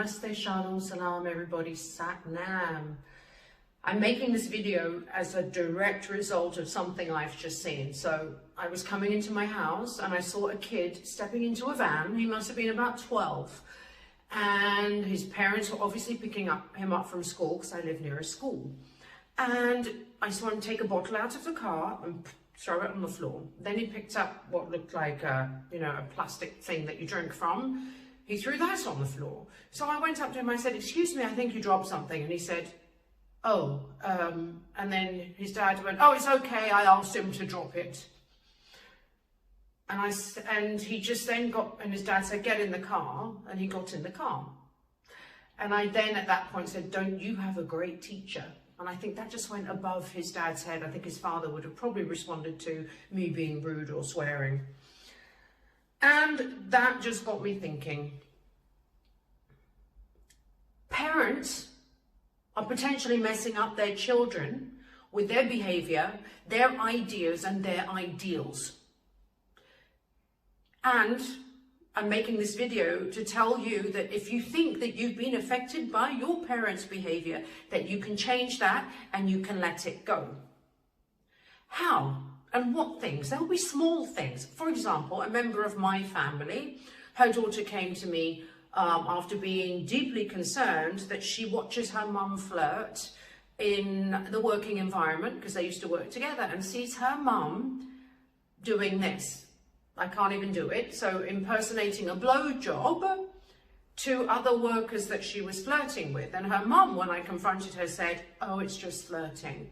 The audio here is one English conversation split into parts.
Namaste, Shalom, Salam, everybody, Sat Nam. I'm making this video as a direct result of something I've just seen. So I was coming into my house and I saw a kid stepping into a van. He must have been about 12. And his parents were obviously picking him up from school because I live near a school. And I saw him take a bottle out of the car and throw it on the floor. Then he picked up what looked like a plastic thing that you drink from. He threw that on the floor. So I went up to him, I said, "Excuse me, I think you dropped something." And he said, "Oh," and then his dad went, "Oh, it's okay, I asked him to drop it." And he just then got, and his dad said, "Get in the car," and he got in the car. And I then at that point said, "Don't you have a great teacher?" And I think that just went above his dad's head. I think his father would have probably responded to me being rude or swearing. And that just got me thinking. Parents are potentially messing up their children with their behavior, their ideas, and their ideals. And I'm making this video to tell you that if you think that you've been affected by your parents' behavior, that you can change that and you can let it go. How? And what things? There'll be small things. For example, a member of my family, her daughter came to me after being deeply concerned that she watches her mum flirt in the working environment, because they used to work together, and sees her mum doing this. I can't even do it. So impersonating a blowjob to other workers that she was flirting with. And her mum, when I confronted her, said, "Oh, it's just flirting."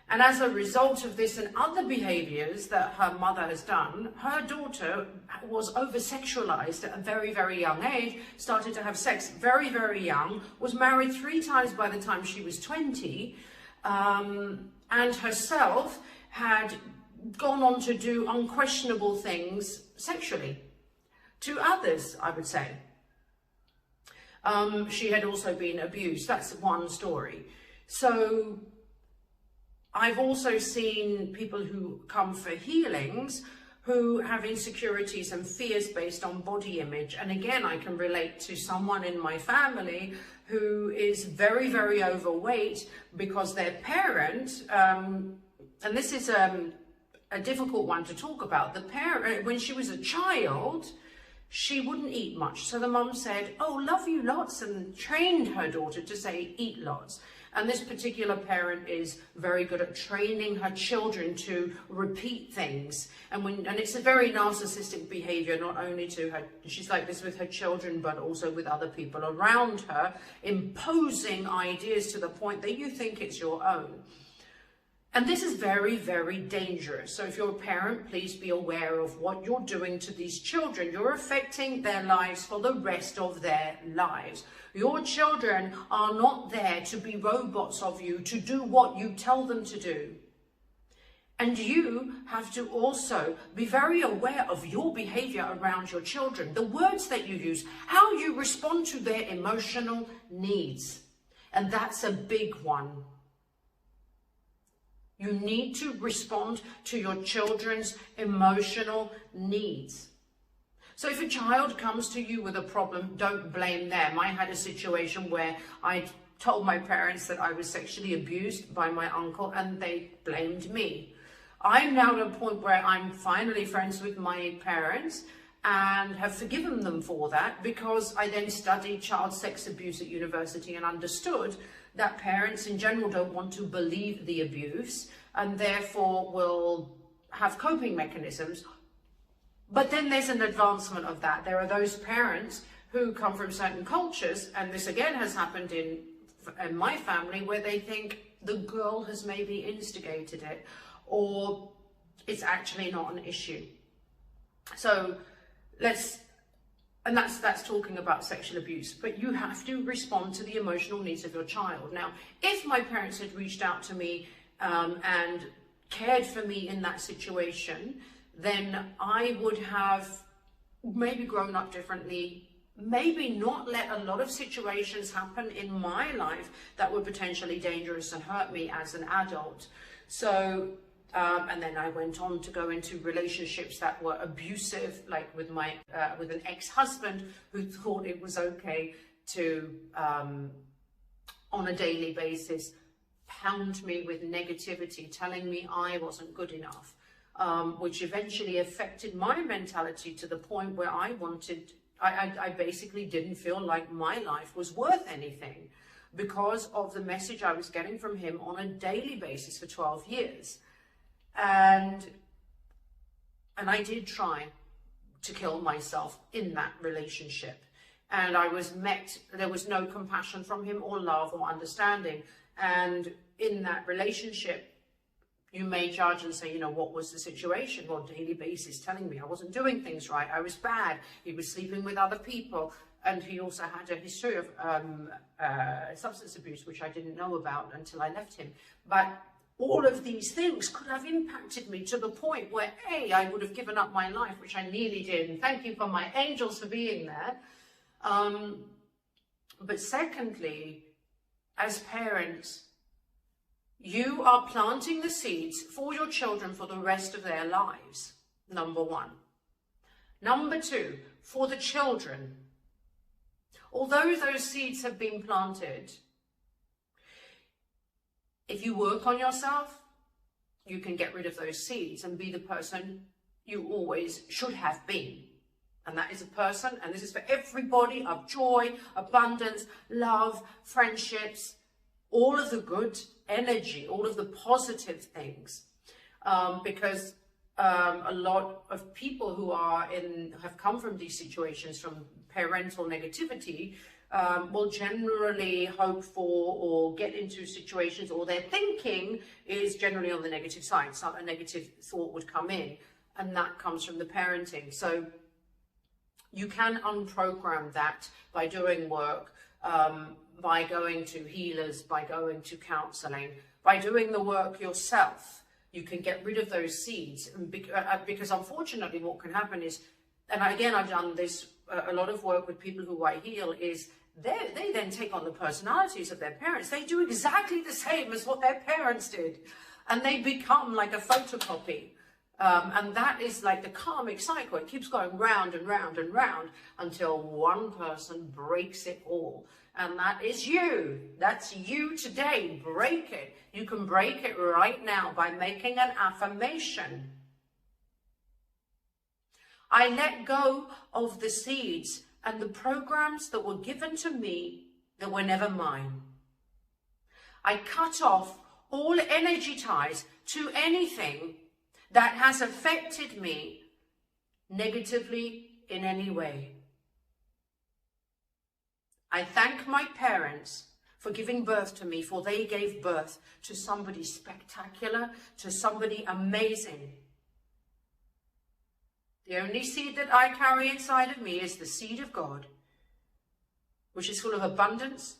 And as a result of this and other behaviors that her mother has done, her daughter was over-sexualized at a very, very young age, started to have sex very, very young, was married 3 times by the time she was 20, and herself had gone on to do unquestionable things sexually to others, I would say. She had also been abused. That's one story. So I've also seen people who come for healings who have insecurities and fears based on body image. And again, I can relate to someone in my family who is very, very overweight because their parent, and this is a difficult one to talk about. The parent, when she was a child, she wouldn't eat much. So the mum said, "Oh, love you lots," and trained her daughter to say, "Eat lots." And this particular parent is very good at training her children to repeat things. And it's a very narcissistic behavior, not only to her, she's like this with her children, but also with other people around her, imposing ideas to the point that you think it's your own. And this is very, very dangerous. So if you're a parent, please be aware of what you're doing to these children. You're affecting their lives for the rest of their lives. Your children are not there to be robots of you, to do what you tell them to do. And you have to also be very aware of your behavior around your children, the words that you use, how you respond to their emotional needs. And that's a big one. You need to respond to your children's emotional needs. So if a child comes to you with a problem, don't blame them. I had a situation where I told my parents that I was sexually abused by my uncle and they blamed me. I'm now at a point where I'm finally friends with my parents and have forgiven them for that, because I then studied child sex abuse at university and understood that parents in general don't want to believe the abuse and therefore will have coping mechanisms. But then there's an advancement of that. There are those parents who come from certain cultures, and this again has happened in my family, where they think the girl has maybe instigated it, or it's actually not an issue. So that's talking about sexual abuse, but you have to respond to the emotional needs of your child. Now, if my parents had reached out to me and cared for me in that situation, then I would have maybe grown up differently, maybe not let a lot of situations happen in my life that were potentially dangerous and hurt me as an adult. So and then I went on to go into relationships that were abusive, like with an ex-husband who thought it was okay to, on a daily basis, pound me with negativity, telling me I wasn't good enough, which eventually affected my mentality to the point where I basically didn't feel like my life was worth anything because of the message I was getting from him on a daily basis for 12 years. And I did try to kill myself in that relationship. And I was met, there was no compassion from him or love or understanding. And in that relationship, you may judge and say, you know, what was the situation? Well, daily basis telling me I wasn't doing things right. I was bad. He was sleeping with other people. And he also had a history of substance abuse, which I didn't know about until I left him. But all of these things could have impacted me to the point where, A, I would have given up my life, which I nearly did. And thank you for my angels for being there. But secondly, as parents, you are planting the seeds for your children for the rest of their lives, number one. Number two, for the children, although those seeds have been planted, if you work on yourself, you can get rid of those seeds and be the person you always should have been. And that is a person, and this is for everybody, of joy, abundance, love, friendships, all of the good energy, all of the positive things. Because a lot of people who have come from these situations, from parental negativity, will generally hope for or get into situations, or their thinking is generally on the negative side. So a negative thought would come in, and that comes from the parenting. So you can unprogram that by doing work, by going to healers, by going to counseling, by doing the work yourself. You can get rid of those seeds, because unfortunately what can happen is, and again, I've done this, a lot of work with people who I heal, is they then take on the personalities of their parents. They do exactly the same as what their parents did, and they become like a photocopy. And that is like the karmic cycle. It keeps going round and round and round until one person breaks it all. And that is you. That's you today. Break it. You can break it right now by making an affirmation. I let go of the seeds and the programs that were given to me that were never mine. I cut off all energy ties to anything that has affected me negatively in any way. I thank my parents for giving birth to me, for they gave birth to somebody spectacular, to somebody amazing. The only seed that I carry inside of me is the seed of God, which is full of abundance,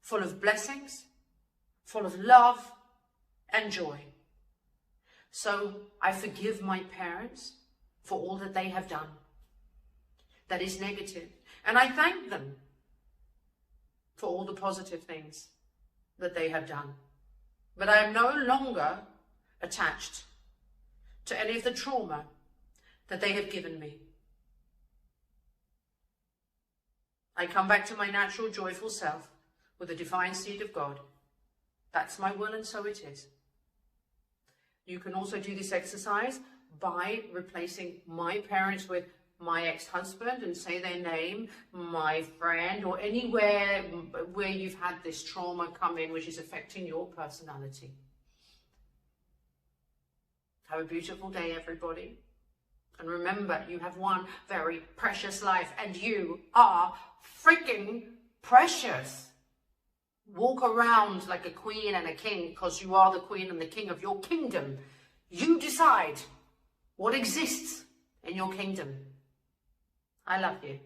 full of blessings, full of love and joy. So I forgive my parents for all that they have done that is negative. And I thank them for all the positive things that they have done. But I am no longer attached to any of the trauma that they have given me. I come back to my natural, joyful self with the divine seed of God. That's my will, and so it is. You can also do this exercise by replacing my parents with my ex-husband and say their name, my friend, or anywhere where you've had this trauma come in, which is affecting your personality. Have a beautiful day, everybody. And remember, you have one very precious life, and you are freaking precious. Walk around like a queen and a king, because you are the queen and the king of your kingdom. You decide what exists in your kingdom. I love you.